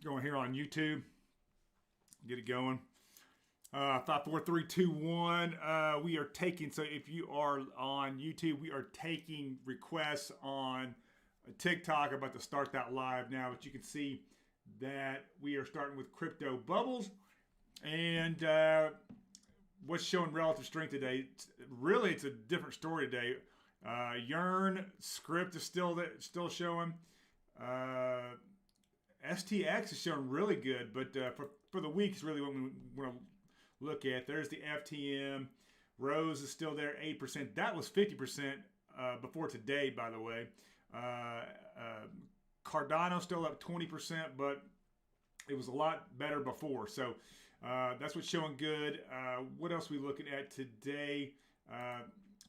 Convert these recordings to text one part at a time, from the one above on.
going here on YouTube. Get it going. 5, 4, 3, 2, 1. We are taking, so if you are on YouTube, we are taking requests on TikTok. I'm about to start that live now, but you can see that we are starting with crypto bubbles. And what's showing relative strength today? Really, it's a different story today. Yearn script is still showing. STX is showing really good, but for the week is really what we want to look at. There's the FTM. Rose is still there, 8%. That was 50% before today, by the way. Cardano still up 20%, but it was a lot better before. So that's what's showing good. What else are we looking at today?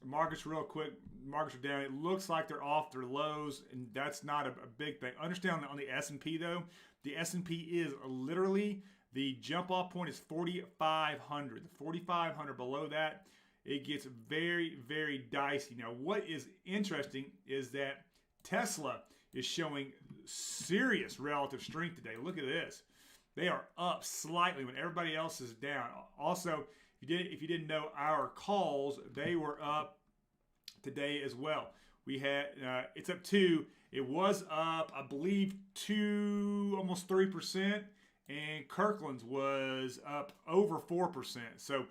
Markets real quick. Markets are down. It looks like they're off their lows, and that's not a big thing. Understand on the S&P, though, the S&P is literally, the jump-off point is 4,500. The 4,500 below that, it gets very, very dicey. Now, what is interesting is that Tesla is showing serious relative strength today. Look at this. They are up slightly when everybody else is down. Also, if you didn't know, our calls, they were up today as well. We had it's up 2. It was up, I believe, 2, almost 3%, and Kirkland's was up over 4%. So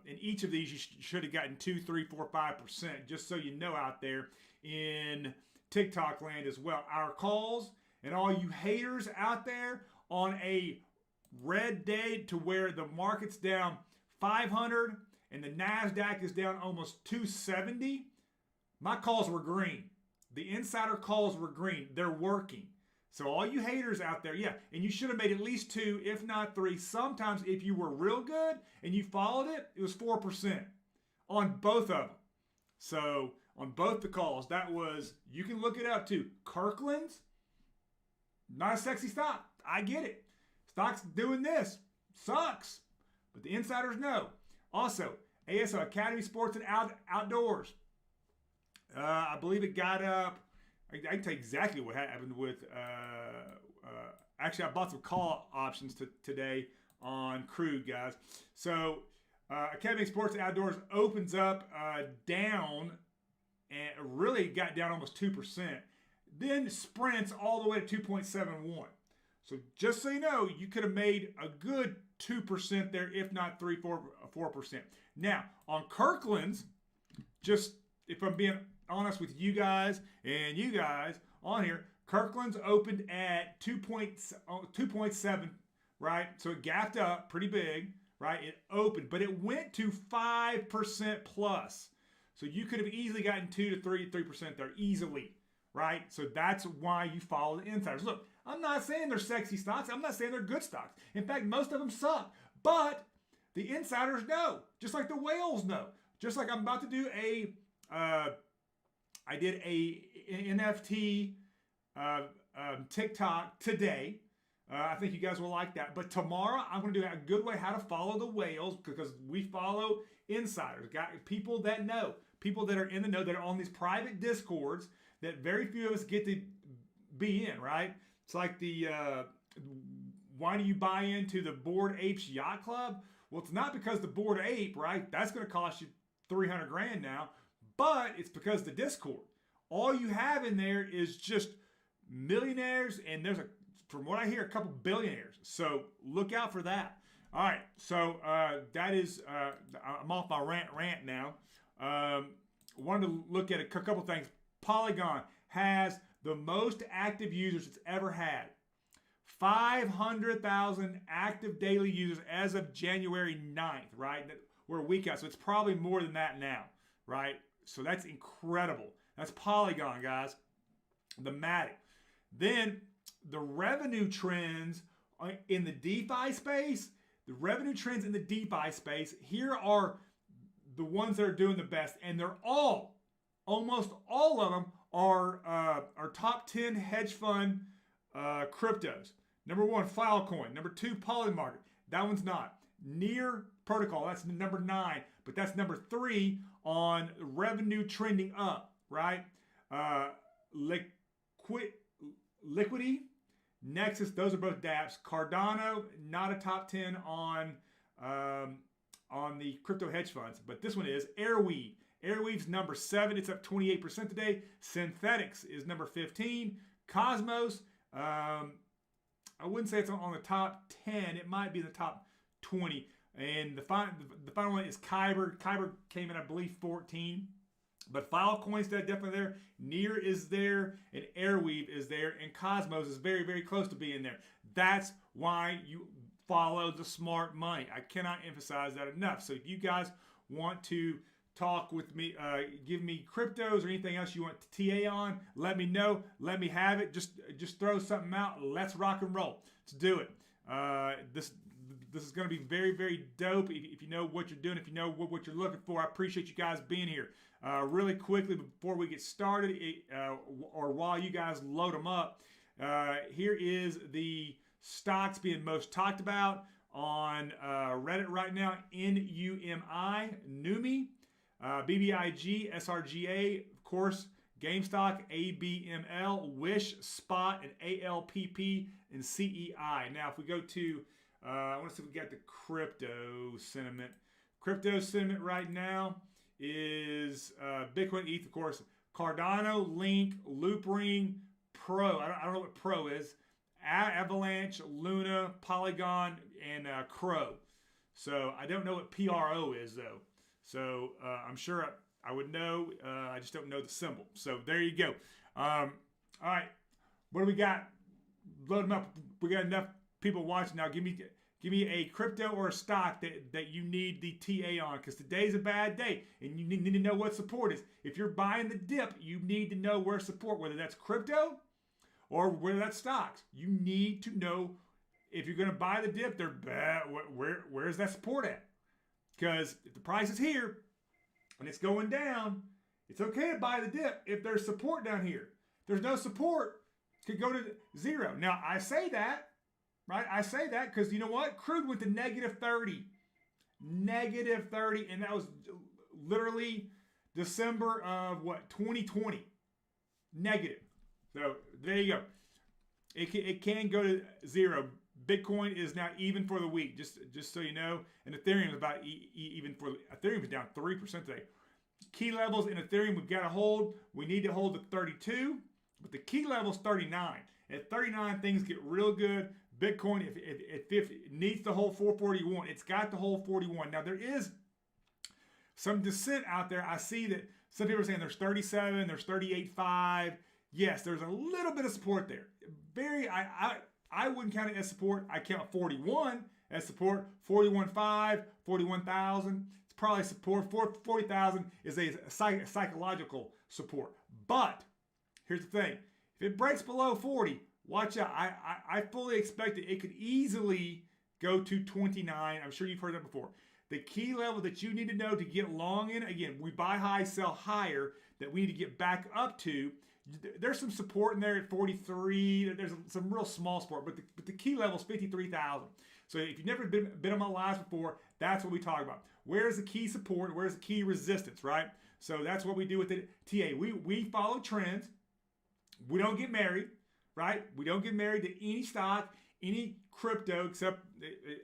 in each of these, you should have gotten 2, 3, 4, 5%. Just so you know, out there in TikTok land as well, our calls and all you haters out there on a red day to where the market's down 500 and the NASDAQ is down almost 270, my calls were green. The insider calls were green. They're working. So all you haters out there, yeah, and you should have made at least 2, if not 3. Sometimes if you were real good and you followed it, it was 4% on both of them. So on both the calls, that was, you can look it up too. Kirkland's, not a sexy stock. I get it. Stock's doing this. Sucks. But the insiders know. Also, ASO, Academy Sports and Outdoors. I believe it got up. I can tell you exactly what happened with. Actually, I bought some call options today on crude, guys. So, Academy Sports and Outdoors opens up down and really got down almost 2%. Then sprints all the way to 2.71. So just so you know, you could have made a good 2% there, if not 3, 4%. Now, on Kirkland's, just if I'm being honest with you guys and you guys on here, Kirkland's opened at 2.7, right? So it gapped up pretty big, right? It opened, but it went to 5% plus. So you could have easily gotten 2 to 3% there easily, right? So that's why you follow the insiders. Look, I'm not saying they're sexy stocks. I'm not saying they're good stocks. In fact, most of them suck. But the insiders know, just like the whales know. Just like I'm about to do I did a NFT TikTok today. I think you guys will like that. But tomorrow, I'm going to do a good way how to follow the whales, because we follow insiders, people that know, people that are in the know, that are on these private discords that very few of us get to be in, right? It's like the, why do you buy into the Bored Apes Yacht Club? Well, it's not because the Bored Ape, right? That's going to cost you 300 grand now, but it's because the Discord. All you have in there is just millionaires, and there's from what I hear, a couple billionaires. So look out for that. All right, so that is, I'm off my rant now. Wanted to look at a couple things. Polygon has the most active users it's ever had. 500,000 active daily users as of January 9th, right? We're a week out, so it's probably more than that now, right? So that's incredible. That's Polygon, guys. The Matic. Then the revenue trends in the DeFi space, here are the ones that are doing the best, and they're almost all of them are top 10 hedge fund cryptos. Number 1, Filecoin. Number 2, Polymarket. That one's not. Near Protocol, that's number 9, but that's number 3 on revenue trending up, right? Liquidity Nexus, those are both dApps. Cardano, not a top 10 on the crypto hedge funds, but this one is. Airweave. Airweave's number 7. It's up 28% today. Synthetics is number 15. Cosmos, I wouldn't say it's on the top 10. It might be in the top 20. And the final one is Kyber. Kyber came in, I believe, 14. But Filecoin's definitely there. Near is there. And Airweave is there. And Cosmos is very, very close to being there. That's why you follow the smart money. I cannot emphasize that enough. So if you guys want to talk with me, give me cryptos or anything else you want to TA on, let me know. Let me have it. Just throw something out. Let's rock and roll. Let's do it. This is going to be very, very dope if you know what you're doing, if you know what you're looking for. I appreciate you guys being here. Really quickly, before we get started, or while you guys load them up, here is the stocks being most talked about on Reddit right now. NUMI, NUMI, BBIG, SRGA, of course, GameStop, ABML, Wish, Spot, and ALPP, and CEI. Now, if we go to, I want to see if we got the crypto sentiment. Crypto sentiment right now is Bitcoin, ETH, of course, Cardano, Link, Loopring, Pro. I don't know what Pro is. Avalanche, Luna, Polygon, and Crow. So I don't know what PRO is though. So I'm sure I would know. I just don't know the symbol. So there you go. All right, what do we got? Load them up. We got enough people watching now. Give me a crypto or a stock that you need the TA on, because today's a bad day and you need to know what support is. If you're buying the dip, you need to know where support, whether that's crypto or whether that's stocks. You need to know if you're going to buy the dip, they're bad. Where's that support at? Because if the price is here and it's going down, it's okay to buy the dip if there's support down here. If there's no support, it could go to zero. Now, I say that, right? I say that because you know what? Crude went to negative 30. Negative 30, and that was literally December of what? 2020. Negative. So there you go. It can go to zero. Bitcoin is now even for the week, just so you know. And Ethereum is about even for Ethereum is down 3% today. Key levels in Ethereum we've got to hold. We need to hold the 32, but the key level is 39. At 39, things get real good. Bitcoin, if it needs to hold 441, it's got to hold 41. Now there is some dissent out there. I see that some people are saying there's 37, there's 38.5. Yes, there's a little bit of support there. I wouldn't count it as support. I count 41 as support. 41.5, 41,000. It's probably support. 40,000 is a psychological support. But here's the thing: if it breaks below 40, watch out. I fully expect that it could easily go to 29. I'm sure you've heard that before. The key level that you need to know to get long in, again, we buy high, sell higher, that we need to get back up to. There's some support in there at 43. There's some real small support, but the key level is 53,000. So if you've never been on my lives before, that's what we talk about. Where's the key support? Where's the key resistance, right? So that's what we do with the TA. We follow trends. We don't get married, right? We don't get married to any stock, any crypto,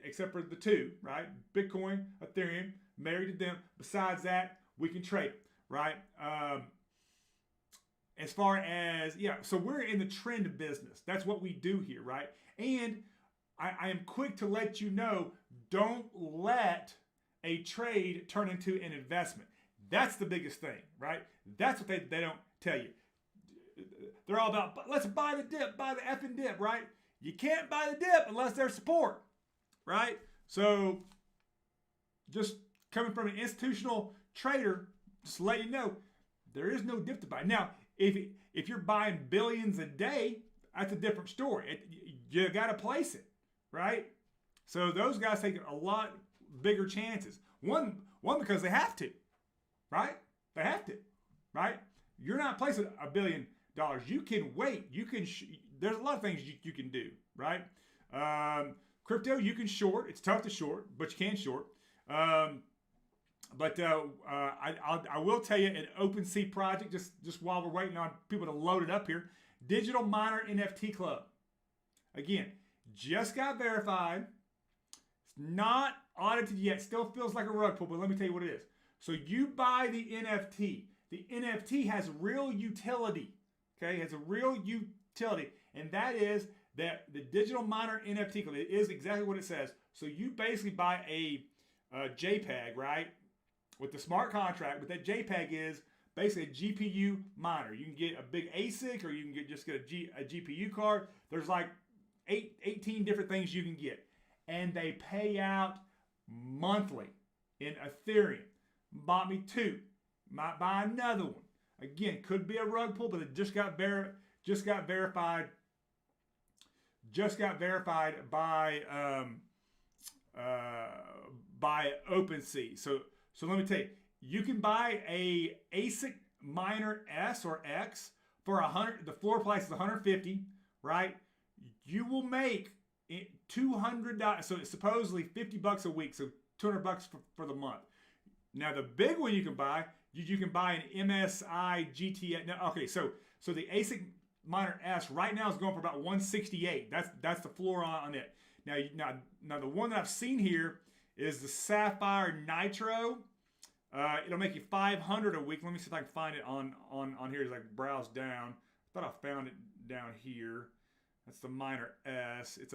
except for the two, right? Bitcoin, Ethereum, married to them. Besides that, we can trade, right? As far as, so we're in the trend business. That's what we do here, right? And I am quick to let you know, don't let a trade turn into an investment. That's the biggest thing, right? That's what they don't tell you. They're all about, let's buy the dip, buy the effing dip, right? You can't buy the dip unless there's support, right? So just coming from an institutional trader, just to let you know, there is no dip to buy. Now, if you're buying billions a day, that's a different story. You got to place it, right? So those guys take a lot bigger chances. One because they have to, right? They have to, right? You're not placing $1 billion. You can wait. You can. There's a lot of things you can do, right? Crypto, you can short. It's tough to short, but you can short. But I will tell you an OpenSea project, just while we're waiting on people to load it up here. Digital Miner NFT Club. Again, just got verified. It's not audited yet. Still feels like a rug pull, but let me tell you what it is. So you buy the NFT. The NFT has real utility. Okay, it has a real utility, and that is that the digital miner NFT club, it is exactly what it says. So you basically buy a JPEG, right, with the smart contract, but that JPEG is basically a GPU miner. You can get a big ASIC, or you can just get a GPU card. There's like 18 different things you can get, and they pay out monthly in Ethereum. Bought me 2, might buy another one. Again, could be a rug pull, but it just got verified. Just got verified by OpenSea. So let me tell you, you can buy a ASIC miner S or X for $100. The floor price is $150, right? You will make $200. So it's supposedly $50 a week, so $200 for the month. Now the big one you can buy an MSI GTX. No, okay, so the ASIC miner S right now is going for about $168. That's the floor on it. Now the one that I've seen here is the Sapphire Nitro. It'll make you $500 a week. Let me see if I can find it on here as I browse down. I thought I found it down here. That's the miner S. It's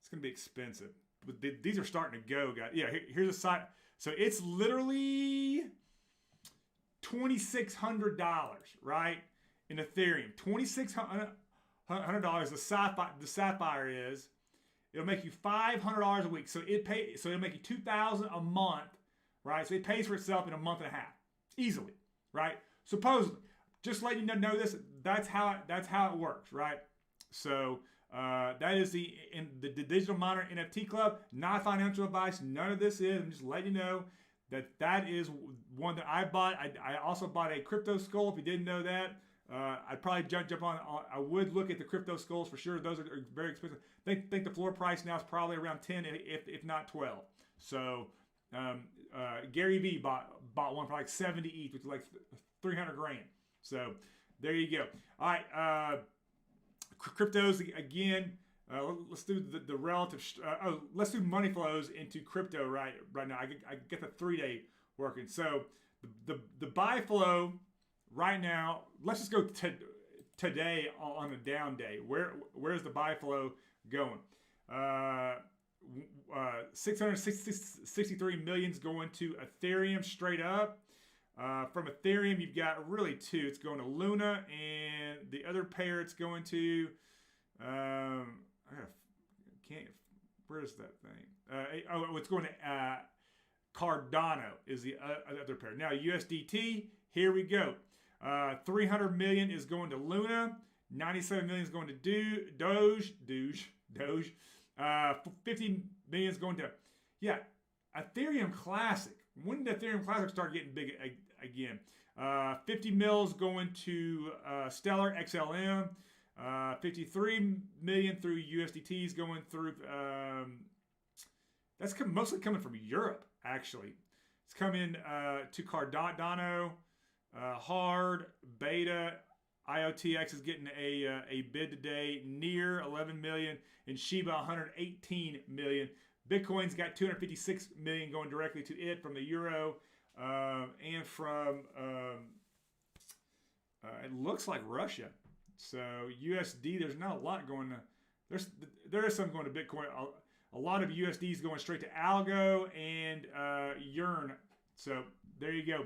gonna be expensive, but these are starting to go, guys. Yeah, here's a site. So it's literally $2,600, right? In Ethereum, $2,600. The Sapphire is. It'll make you $500 a week. So it'll make you $2,000 a month, right? So it pays for itself in a month and a half, easily, right? Supposedly, just letting you know this. That's how it works, right? So that is the Digital Miner NFT Club. Not financial advice. None of this is. I'm just letting you know that is one that I bought. I also bought a crypto skull. If you didn't know that, I'd probably jump on. I would look at the crypto skulls for sure. Those are very expensive. I think the floor price now is probably around 10, if not 12. So Gary V bought one for like 70 each, which is like 300 grand. So there you go. All right, cryptos again. Let's do the relative. Let's do money flows into crypto right now. I get the 3-day working. So the buy flow right now. Let's just go today on a down day. Where's the buy flow going? 663 million is going to Ethereum straight up. From Ethereum, you've got really 2. It's going to Luna, and the other pair it's going to. Where's that thing? It's going to Cardano is the other pair. Now USDT. Here we go. 300 million is going to Luna. 97 million is going to Doge. 50 million is going to Ethereum Classic. When did Ethereum Classic start getting big again? 50 mils going to Stellar XLM. 53 million through USDT is going through. That's mostly coming from Europe, actually. It's coming to Cardano, Hard, Beta. IOTX is getting a bid today, near 11 million, and Shiba 118 million. Bitcoin's got 256 million going directly to it from the euro, and from it looks like Russia. So USD, there's not a lot going to. There is some going to Bitcoin. A lot of USD is going straight to Algo and Yearn. So there you go.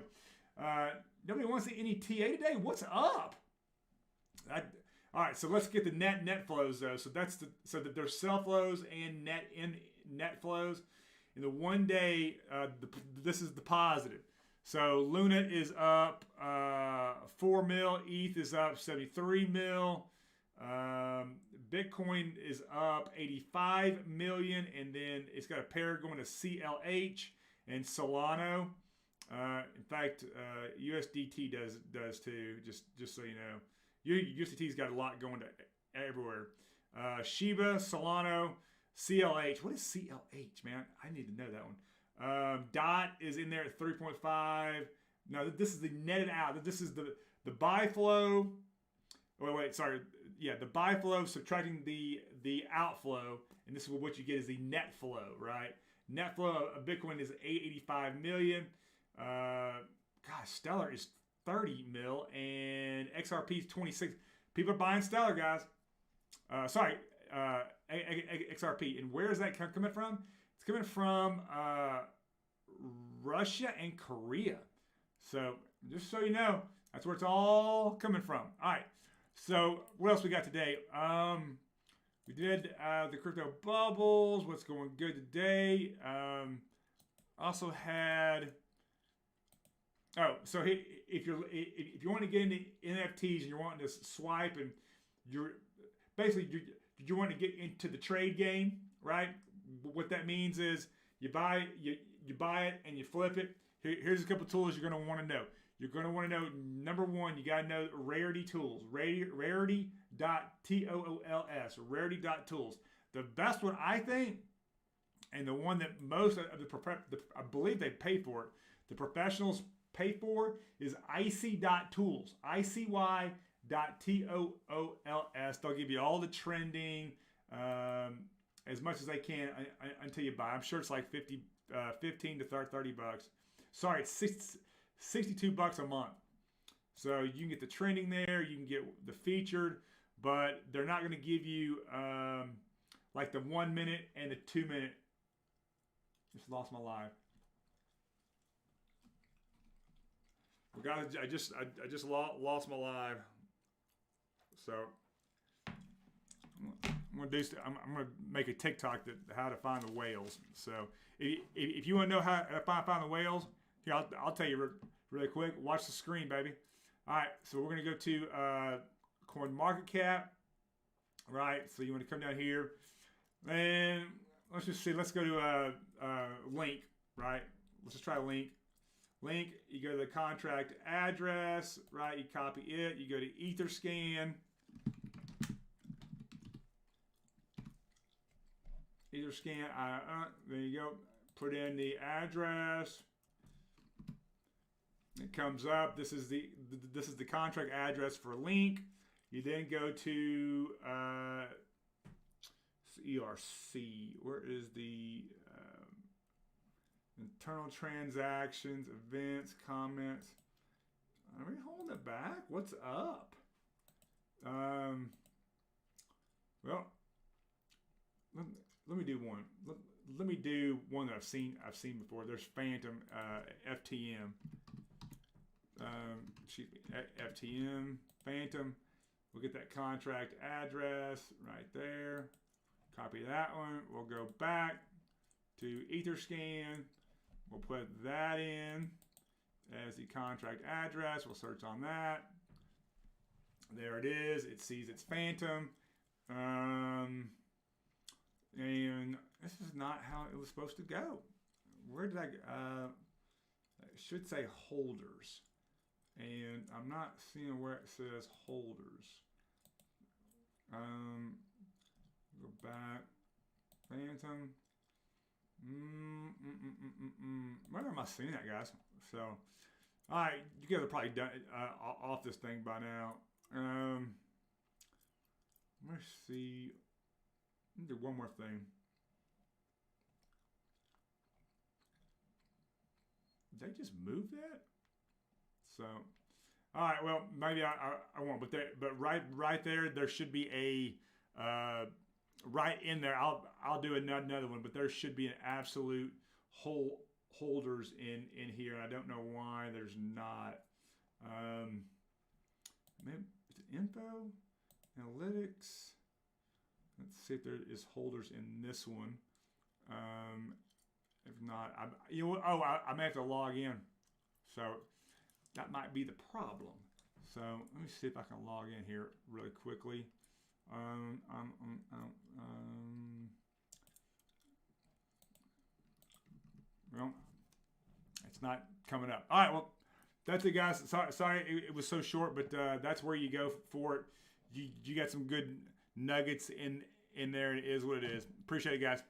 Nobody wants to see any TA today. What's up? All right, so let's get the net flows though. So that there's sell flows and net flows. In the 1 day, this is the positive. So Luna is up 4 mil, ETH is up 73 mil, Bitcoin is up 85 million, and then it's got a pair going to CLH and Solano. In fact, USDT does too. Just so you know. USDT's got a lot going to everywhere. Shiba, Solano, CLH. What is CLH, man? I need to know that one. DOT is in there at 3.5. No, this is the netted out. This is the buy flow. Wait, sorry. the buy flow subtracting the outflow, and this is what you get is the net flow, right? Net flow of Bitcoin is 885 million. Gosh, Stellar is 30 mil, and XRP is 26. People are buying Stellar, guys. XRP. And where is that coming from? It's coming from Russia and Korea. So just so you know, that's where it's all coming from. All right. So what else we got today? We did the crypto bubbles. What's going good today? Also had. Oh, so if you want to get into NFTs and you're wanting to swipe and you're you want to get into the trade game, right? What that means is you buy it and you flip it. Here's a couple tools you're going to want to know. You're going to want to know, number one, you got to know Rarity Tools. Rarity.tools. Rarity.tools. The best one, I think, and the one that most of I believe they pay for it, the professionals pay for, is icy.tools. ICY.tools. They'll give you all the trending as much as they can until you buy. I'm sure it's like 15 to 30 bucks. Sorry, it's $62 a month. So you can get the trending there, you can get the featured, but they're not going to give you like the 1 minute and the 2 minute. Just lost my live. Well, guys, I just lost my live. So I'm gonna make a TikTok that how to find the whales. So if you want to know how to find the whales, here I'll tell you really quick. Watch the screen, baby. All right, so we're gonna go to CoinMarketCap. Right, so you want to come down here, and let's just see. Let's go to link. Right, let's just try link. Link. You go to the contract address. Right, you copy it. You go to Etherscan. Etherscan. There you go. Put in the address. It comes up. This is the contract address for link. You then go to ERC. Where is the internal transactions, events, comments? Are we holding it back? What's up? Well, let me do one. Let me do one that I've seen before. There's Phantom FTM. FTM Phantom. We'll get that contract address right there. Copy that one. We'll go back to Etherscan. We'll put that in as the contract address. We'll search on that. There it is. It sees it's Phantom. And this is not how it was supposed to go. Where did it should say holders. And I'm not seeing where it says holders. Go back. Phantom. Where am I seeing that, guys? So, all right, you guys are probably done off this thing by now. Let's see. Let me do one more thing. Did they just move that? So, all right. Well, maybe I won't. But right there should be a right in there. I'll do another one. But there should be an absolute holders in here. I don't know why there's not. Maybe it's info, analytics. Let's see if there is holders in this one. If not, I may have to log in. So that might be the problem. So let me see if I can log in here really quickly. Well, it's not coming up. All right, well, that's it, guys. Sorry it was so short, but that's where you go for it. You got some good nuggets in there. It is what it is. Appreciate it, guys.